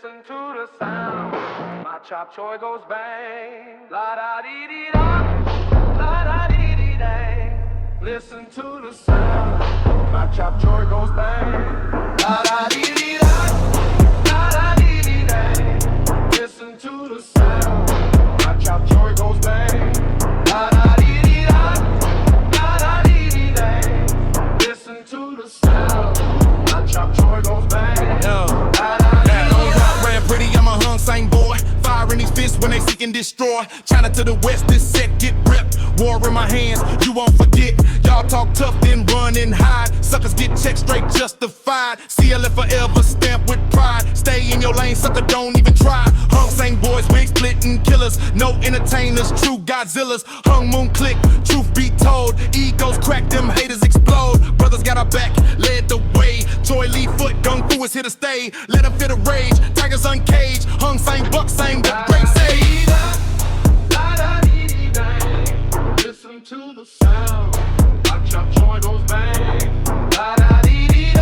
Listen to the sound. My chop choy goes bang. La da dee dee da. La da dee dee dang. Listen to the sound. My chop choy goes bang. La da dee dee da. La da dee dee dang. Listen to the sound. My chop choy goes bang. La da dee dee da. La da dee dee dang. Listen to the sound. My chop choy goes bang. Yo. Pretty, I'm a hung same boy. Fire in these fists when they seek and destroy. China to the west, this set get ripped. War in my hands, you won't forget. Y'all talk tough, then run and hide. Suckers get checked straight, justified. CLF forever, stamped with pride. Stay in your lane, sucker, don't even try. Hung same boys, wig splitting killers. No entertainers, true Godzillas. Hung moon click, truth be told. Egos crack, them haters explode. Brothers got our back, led the way. Choy Lee Foot, Gung Fu is here to stay. Let them feel the rage, tigers uncaged. Hung same buck, same the great sage. Listen to the sound. My chop choy goes bang. La da dee dee